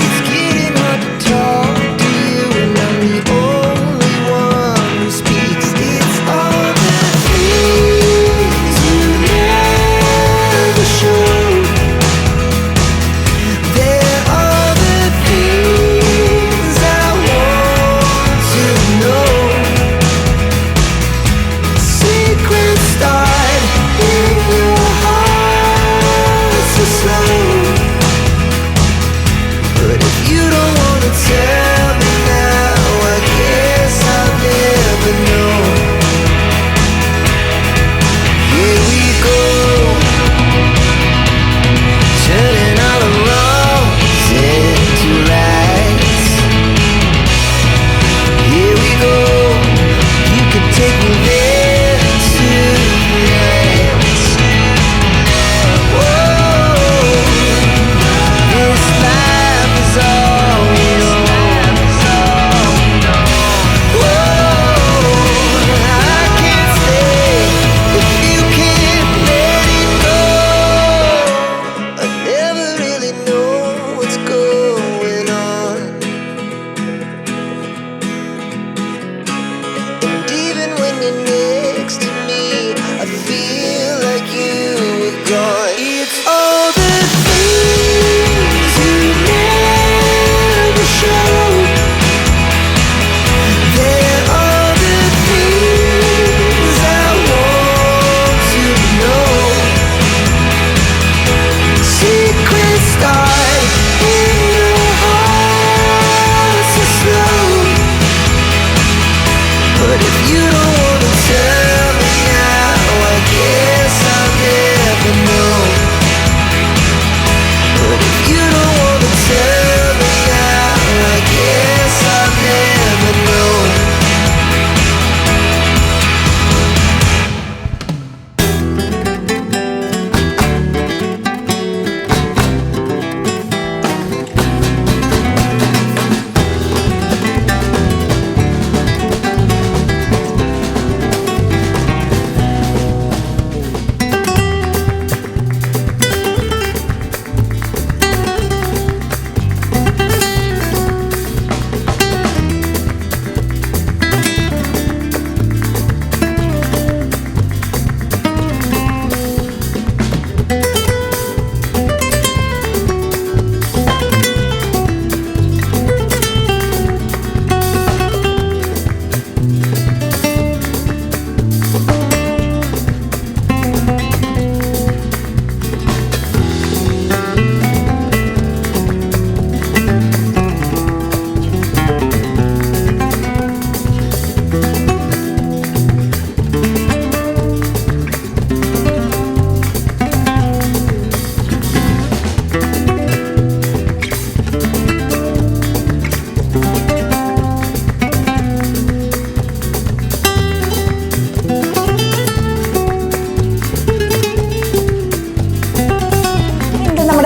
[SPEAKER 2] It's getting hard to talk to you, and I'm the only one who speaks. It's all the things you never show.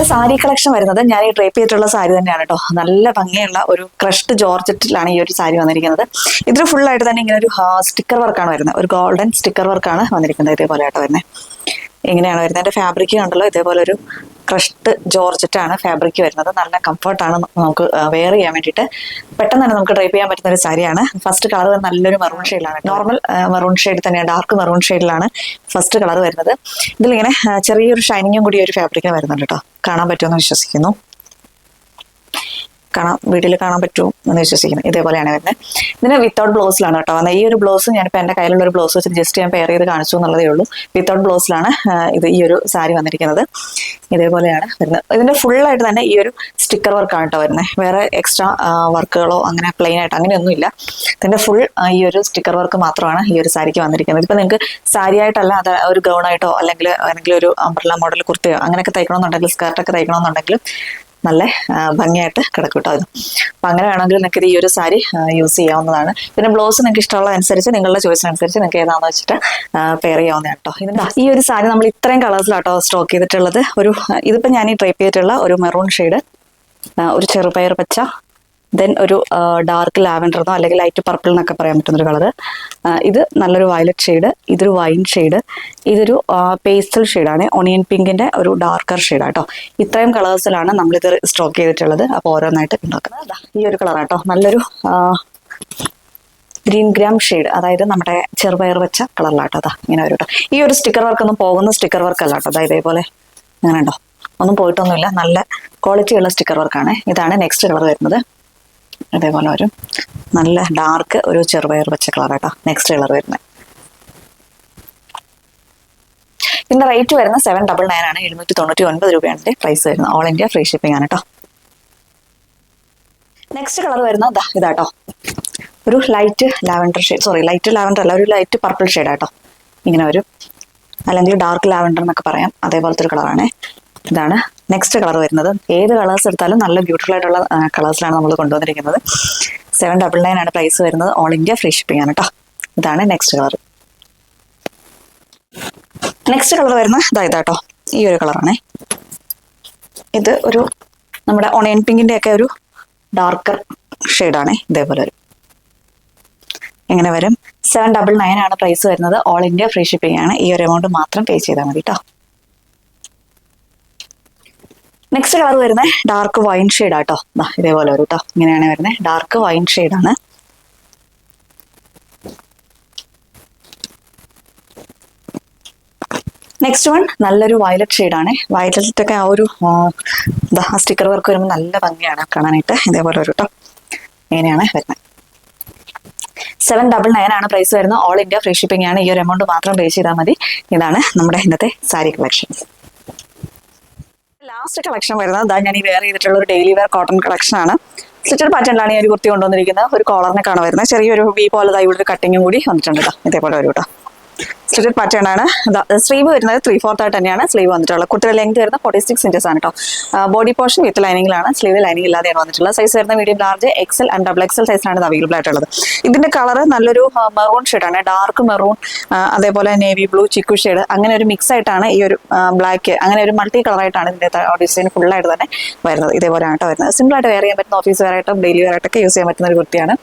[SPEAKER 1] Sari collection വരുന്നത് ഞാൻ ഈ drape ചെയ്തിട്ടുള്ള സാരി തന്നെയാണ് കേട്ടോ. നല്ല ഭംഗിയുള്ള ഒരു crushed ജോർജറ്റിലാണ് ഈ ഒരു സാരി വന്നിരിക്കുന്നത്. ഇതിൽ ഫുൾ ആയിട്ട് തന്നെ ഇങ്ങനെ ഒരു സ്റ്റിക്കർ വർക്കാണ് വരുന്നത്. ഒരു ഗോൾഡൻ സ്റ്റിക്കർ വർക്കാണ് വന്നിരിക്കുന്നത്. ഇതേപോലെ ആയിട്ട് വരുന്നത്. എങ്ങനെയാണ് വരുന്നത്? എൻ്റെ ഫാബ്രിക് കണ്ടല്ലോ, ഇതേപോലെ ഒരു ക്രഷ്ഡ് ജോർജറ്റാണ് ഫാബ്രിക് വരുന്നത്. നല്ല കംഫർട്ടാണ് നമുക്ക് വെയർ ചെയ്യാൻ വേണ്ടിയിട്ട്. പെട്ടെന്ന് തന്നെ നമുക്ക് ഡ്രൈപ്പ് ചെയ്യാൻ പറ്റുന്ന ഒരു സാരിയാണ്. ഫസ്റ്റ് കളർ നല്ലൊരു മെറൂൺ ഷെയ്ഡിലാണ്. നോർമൽ മെറൂൺ ഷെയ്ഡ് തന്നെയാണ്, ഡാർക്ക് മെറൂൺ ഷെയ്ഡിലാണ് ഫസ്റ്റ് കളർ വരുന്നത്. ഇതിലിങ്ങനെ ചെറിയൊരു ഷൈനിങ്ങും കൂടി ഒരു ഫാബ്രിക്കിന് വരുന്നുണ്ട് കേട്ടോ. കാണാൻ പറ്റുമെന്ന് വിശ്വസിക്കുന്നു. വീട്ടിൽ കാണാൻ പറ്റും എന്ന് വിശ്വസിക്കുന്നു. ഇതേപോലെയാണ് വരുന്നത്. ഇതിന് വിത്തൗട്ട് ബ്ലൗസിലാണ് കേട്ടോ വന്നത്. ഈ ഒരു ബ്ലൗസ് ഞാനിപ്പോൾ എൻ്റെ കയ്യിലുള്ള ഒരു ബ്ലൗസ് വെച്ച് ജസ്റ്റ് ഞാൻ പെയർ ചെയ്ത് കാണിച്ചു എന്നുള്ളതേ ഉള്ളൂ. വിത്തൗട്ട് ബ്ലൗസിലാണ് ഈ ഒരു സാരി വന്നിരിക്കുന്നത്. ഇതേപോലെയാണ് വരുന്നത്. ഇതിൻ്റെ ഫുള്ളായിട്ട് തന്നെ ഈ ഒരു സ്റ്റിക്കർ വർക്കാണ് കേട്ടോ വരുന്നത്. വേറെ എക്സ്ട്രാ വർക്കുകളോ അങ്ങനെ പ്ലെയിൻ ആയിട്ട് അങ്ങനെയൊന്നുമില്ല. ഇതിൻ്റെ ഫുൾ ഈ ഒരു സ്റ്റിക്കർ വർക്ക് മാത്രമാണ് ഈ ഒരു സാരിക്ക് വന്നിരിക്കുന്നത്. ഇപ്പം നിങ്ങൾക്ക് സാരി ആയിട്ടല്ല, അത് ഒരു ഗൗണായിട്ടോ അല്ലെങ്കിൽ ഏതെങ്കിലും ഒരു അംബ്രല്ല മോഡൽ കുർത്തയോ അങ്ങനെയൊക്കെ തയ്ക്കണമെന്നുണ്ടെങ്കിൽ, സ്കർട്ടൊക്കെ തയ്ക്കണമെന്നുണ്ടെങ്കിൽ നല്ല ഭംഗിയായിട്ട് കിടക്കും കേട്ടോ ഇത്. അപ്പം അങ്ങനെ വേണമെങ്കിൽ നിങ്ങൾക്ക് ഈ ഒരു സാരി യൂസ് ചെയ്യാവുന്നതാണ്. പിന്നെ ബ്ലൗസ് നിങ്ങൾക്ക് ഇഷ്ടമുള്ളതനുസരിച്ച് നിങ്ങളുടെ ചോയ്സിനനുസരിച്ച് നിങ്ങൾക്ക് ഏതാണെന്ന് വെച്ചിട്ട് പെയർ ചെയ്യാവുന്നതാണ് കേട്ടോ. ഇതിൻ്റെ ഈ ഒരു സാരി നമ്മൾ ഇത്രയും കളേഴ്സിലാട്ടോ സ്റ്റോക്ക് ചെയ്തിട്ടുള്ളത്. ഇതിപ്പോൾ ഞാൻ ഈ ഡ്രൈപ്പ് ചെയ്തിട്ടുള്ള ഒരു മെറൂൺ ഷെയ്ഡ്, ഒരു ചെറുപയർ പച്ച, ദെൻ ഒരു ഡാർക്ക് ലാവൻഡർ എന്നോ അല്ലെങ്കിൽ ലൈറ്റ് പർപ്പിൾ എന്നൊക്കെ പറയാൻ പറ്റുന്നൊരു കളറ്. ഇത് നല്ലൊരു വയലറ്റ് ഷെയ്ഡ്, ഇതൊരു വൈൻ ഷെയ്ഡ്, ഇതൊരു പേസ്റ്റൽ ഷെയ്ഡാണ്, ഒണിയൻ പിങ്കിൻ്റെ ഒരു ഡാർക്കർ ഷെയ്ഡാണ് കേട്ടോ. ഇത്രയും കളേഴ്സിലാണ് നമ്മളിത് സ്റ്റോക്ക് ചെയ്തിട്ടുള്ളത്. അപ്പോൾ ഓരോന്നായിട്ട് ഉണ്ടാക്കുന്നത് ഈ ഒരു കളറാട്ടോ. നല്ലൊരു ഗ്രീൻ ഗ്രാം ഷെയ്ഡ്, അതായത് നമ്മുടെ ചെറുപയർ വെച്ച കളറിലാട്ടോ. അതാ ഇങ്ങനെ വരും കേട്ടോ. ഈ ഒരു സ്റ്റിക്കർ വർക്കൊന്നും പോകുന്ന സ്റ്റിക്കർ വർക്ക് അല്ല കേട്ടോ. അതായത് ഇതേപോലെ അങ്ങനെ ഉണ്ടോ, ഒന്നും പോയിട്ടൊന്നുമില്ല. നല്ല ക്വാളിറ്റിയുള്ള സ്റ്റിക്കർ വർക്കാണ്. ഇതാണ് നെക്സ്റ്റ് കളർ വരുന്നത്. ഇതേപോലെ വരും. നല്ല ഡാർക്ക് ഒരു ചെറുപയർ പച്ച കളർ കേട്ടോ നെക്സ്റ്റ് കളർ വരുന്നത്. ഇതിന്റെ റേറ്റ് വരുന്നത് 799 ആണ്. 799 രൂപയാണ് പ്രൈസ് വരുന്നത്. ഓൾ ഇന്ത്യ ഫ്രീ ഷിപ്പിംഗ് ആണ് കേട്ടോ. നെക്സ്റ്റ് കളർ വരുന്നത് ഇതാട്ടോ. ഒരു light lavender shade, light lavender അല്ല, ഒരു ലൈറ്റ് പർപ്പിൾ ഷെയ്ഡാട്ടോ. ഇങ്ങനെ വരും, അല്ലെങ്കിൽ ഡാർക്ക് ലാവൻഡർ എന്നൊക്കെ പറയാം. അതേപോലത്തെ ഒരു കളറാണ്. ഇതാണ് നെക്സ്റ്റ് കളർ വരുന്നത്. ഏത് കളേഴ്സ് എടുത്താലും നല്ല ബ്യൂട്ടിഫുൾ ആയിട്ടുള്ള കളേഴ്സിലാണ് നമ്മൾ കൊണ്ടുവന്നിരിക്കുന്നത്. 799 ആണ് പ്രൈസ് വരുന്നത്. ഓൾ ഇന്ത്യ ഫ്രീ ഷിപ്പിംഗ് ആണ് കേട്ടോ. ഇതാണ് നെക്സ്റ്റ് കളർ. നെക്സ്റ്റ് കളർ വരുന്നത് ഇതാട്ടോ. ഈ ഒരു കളറാണ്. ഇത് ഒരു നമ്മുടെ ഒണിയൻ പിങ്കിൻ്റെ ഒക്കെ ഒരു ഡാർക്കർ ഷെയ്ഡാണ്. ഇതേപോലെ വരും. എങ്ങനെ വരും? 799 ആണ് പ്രൈസ് വരുന്നത്. ഓൾ ഇന്ത്യ ഫ്രീ ഷിപ്പിംഗ് ആണ്. ഈ ഒരു എമൗണ്ട് മാത്രം പേ ചെയ്താൽ മതി കേട്ടോ. നെക്സ്റ്റ് കളർ വരുന്നത് ഡാർക്ക് വൈൻ ഷെയ്ഡ് ആട്ടോ. ഇതേപോലെ വരും കേട്ടോ. ഇങ്ങനെയാണ് വരുന്നത്. ഡാർക്ക് വൈൻ ഷെയ്ഡാണ്. നെക്സ്റ്റ് വൺ നല്ലൊരു വയലറ്റ് ഷെയ്ഡാണ്. വയലറ്റ് ഒക്കെ ആ ഒരു സ്റ്റിക്കർ വർക്ക് വരുമ്പോൾ നല്ല ഭംഗിയാണ് കാണാനായിട്ട്. ഇതേപോലെ വരും കേട്ടോ. ഇങ്ങനെയാണ് വരുന്നത്. 799 ആണ് പ്രൈസ് വരുന്നത്. ഓൾ ഇന്ത്യ ഫ്രീ ഷിപ്പിംഗ് ആണ്. ഈ ഒരു എമൗണ്ട് മാത്രം പേ ചെയ്താൽ മതി. ഇതാണ് നമ്മുടെ ഇന്നത്തെ സാരി കളക്ഷൻസ്. ലാസ്റ്റ് കളക്ഷൻ വരുന്നത് ഞാൻ ഈ വെയർ ചെയ്തിട്ടുള്ള ഒരു ഡെയിലി വെയർ കോട്ടൺ കളക്ഷൻ ആണ്. സ്റ്റിച്ചഡ് പാറ്റേണിലാണ് ഈ ഒരു കുർത്തി കൊണ്ടുവന്നിരിക്കുന്നത്. ഒരു കോളറിനൊക്കെയാണ് വരുന്നത്. ചെറിയൊരു വി പോലെ ഇവിടെ ഒരു കട്ടിങ്ങും കൂടി വന്നിട്ടുണ്ട് കേട്ടോ. ഇതേപോലെ വരും കേട്ടോ. സ്റ്റിച്ചഡ് പാറ്റേൺ ആണ്. സ്ലീവ് വരുന്നത് 3/4 ആയിട്ട് തന്നെയാണ് സ്ലീവ് വന്നിട്ടുള്ളത്. കുട്ടിയുടെ ലെങ്ത് വരുന്നത് 46 ഇഞ്ചസ് ആണ് കേട്ടോ. ബോഡി പോർഷൻ വിത്ത് ലൈനിങ്ങിലാണ്. സ്ലീവ് ലൈനിങ് ഇല്ലാതെയാണ് വന്നിട്ടുള്ളത്. സൈസ് വരുന്ന medium, large, XL and double XL സൈസിലാണ് ഇത് അവൈലബിൾ ആയിട്ടുള്ളത്. ഇതിന്റെ കളർ നല്ലൊരു മെറൂൺ ഷെയ്ഡാണ്. ഡാർക്ക് മെറൂൺ, അതേപോലെ നേവി ബ്ലൂ, ചിക്കു ഷെയ്ഡ്, അങ്ങനെ ഒരു മിക്സ് ആയിട്ടാണ് ഈ ഒരു ബ്ലാക്ക്, അങ്ങനെ ഒരു മൾട്ടി കളറായിട്ടാണ് ഇതിന്റെ ഡിസൈൻ ഫുള്ളായിട്ട് തന്നെ വരുന്നത്. ഇതേപോലെയാണ് കേട്ടോ വരുന്നത്. സിമ്പിൾ ആയിട്ട് വെയർ ചെയ്യാൻ പറ്റുന്ന, ഓഫീസ് വെയർ ആയിട്ടും ഡെയിലി വെയർ ആയിട്ടൊക്കെ യൂസ് ചെയ്യാൻ പറ്റുന്ന ഒരു കുർത്തിയാണ്.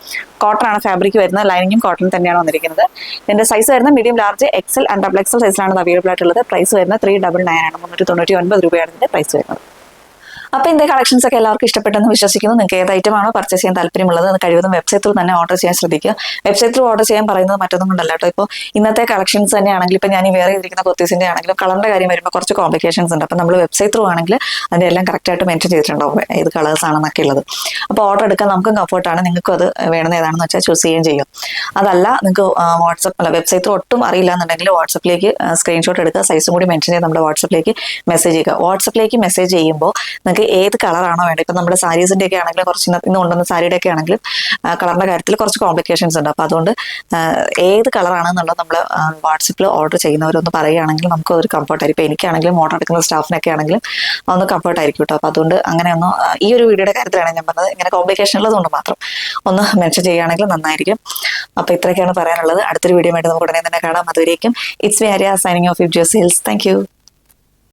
[SPEAKER 1] കോട്ടൺ ആണ് ഫാബ്രിക് വരുന്നത്. ലൈനിങ്ങും കോട്ടൺ തന്നെയാണ് വന്നിരിക്കുന്നത്. ഇതിന്റെ സൈസ് വരുന്നത് medium, large, XL and double XL സൈസിലാണ് അവൈലബിൾ ആയിട്ടുള്ളത്. പ്രൈസ് വരുന്നത് 399 ആണ്. 399 രൂപയാണ് ഇതിന്റെ പ്രൈസ് വരുന്നത്. അപ്പോൾ ഇതിന്റെ കളക്ഷൻസ് ഒക്കെ എല്ലാവർക്കും ഇഷ്ടപ്പെട്ടെന്ന് വിശ്വസിക്കുന്നു. നിങ്ങൾക്ക് ഏത് ഐറ്റമാണോ പർച്ചേസ് ചെയ്യാൻ താല്പര്യമുള്ളത് അത് കഴിവതും വെബ്സൈറ്റിൽ തന്നെ ഓർഡർ ചെയ്യാൻ ശ്രദ്ധിക്കുക. വെബ്സൈറ്റിൽ ഓർഡർ ചെയ്യാൻ പറയുന്നത് മറ്റൊന്നും കൊണ്ടല്ല കേട്ടോ. ഇപ്പോൾ ഇന്നത്തെ കളക്ഷൻസ് തന്നെയാണെങ്കിൽ ഇപ്പോൾ ഞാൻ ഈ വേറെ ചെയ്തിരിക്കുന്ന കുർത്തീസിന്റെ ആണെങ്കിലും കളറിന്റെ കാര്യം വരുമ്പോൾ കുറച്ച് കോംപ്ലിക്കേഷൻസ് ഉണ്ട്. അപ്പോൾ നമ്മൾ വെബ്സൈറ്റ് ത്രൂ ആണെങ്കിൽ അതിന്റെ എല്ലാം കറക്റ്റായിട്ട് മെൻഷൻ ചെയ്തിട്ടുണ്ടാവും ഏത് കളേഴ്സ് ആണെന്നൊക്കെ ഉള്ളത്. അപ്പോൾ ഓർഡർ എടുക്കാൻ നമുക്കും കംഫർട്ടാണ്. നിങ്ങൾക്കും അത് വേണമെന്ന് ഏതാണെന്ന് വെച്ചാൽ ചൂസ് ചെയ്യുകയും ചെയ്യും. അതല്ല നിങ്ങൾക്ക് വെബ്സൈറ്റ് ഒട്ടും അറിയില്ല എന്നുണ്ടെങ്കിൽ വാട്സപ്പിലേക്ക് സ്ക്രീൻഷോട്ട് എടുക്കുക, സൈസും കൂടി മെൻഷൻ ചെയ്ത് നമ്മുടെ വാട്സപ്പിലേക്ക് മെസ്സേജ് ചെയ്യുക. വാട്സപ്പിലേക്ക് മെസ്സേജ് ചെയ്യുമ്പോൾ നിങ്ങൾക്ക് ഏത് കളറാണോ വേണ്ടത്, ഇപ്പം നമ്മുടെ സാരീസിൻ്റെ ഒക്കെ ആണെങ്കിലും കുറച്ച് ഇന്ന് കൊണ്ടുവന്ന സാരിയുടെ ഒക്കെ ആണെങ്കിലും കളറിൻ്റെ കാര്യത്തിൽ കുറച്ച് കോംപ്ലിക്കേഷൻസ് ഉണ്ട്. അപ്പോൾ അതുകൊണ്ട് ഏത് കളറാണെന്നുള്ളത് നമ്മൾ വാട്സപ്പിൽ ഓർഡർ ചെയ്യുന്നവരൊന്ന് പറയുകയാണെങ്കിൽ നമുക്ക് ഒരു കംഫർട്ടായിരിക്കും. ഇപ്പോൾ എനിക്കാണെങ്കിലും ഓർഡർ എടുക്കുന്ന സ്റ്റാഫിനൊക്കെ ആണെങ്കിലും അതൊന്ന് കംഫർട്ടായിരിക്കും കേട്ടോ. അപ്പോൾ അതുകൊണ്ട് അങ്ങനെയൊന്നും ഈ ഒരു വീഡിയോയുടെ കാര്യത്തിലാണ് ഞാൻ പറഞ്ഞത്. ഇങ്ങനെ കോംപ്ലിക്കേഷൻ ഉള്ളതുകൊണ്ട് മാത്രം ഒന്ന് മെൻഷൻ ചെയ്യുകയാണെങ്കിൽ നന്നായിരിക്കും. അപ്പോൾ ഇത്രയൊക്കെയാണ് പറയാനുള്ളത്. അടുത്തൊരു വീഡിയോ ആയിട്ട് നമുക്ക് ഉടനെ തന്നെ കാണാം. അതുവരേക്കും it's me Arya signing off your sales. Thank you.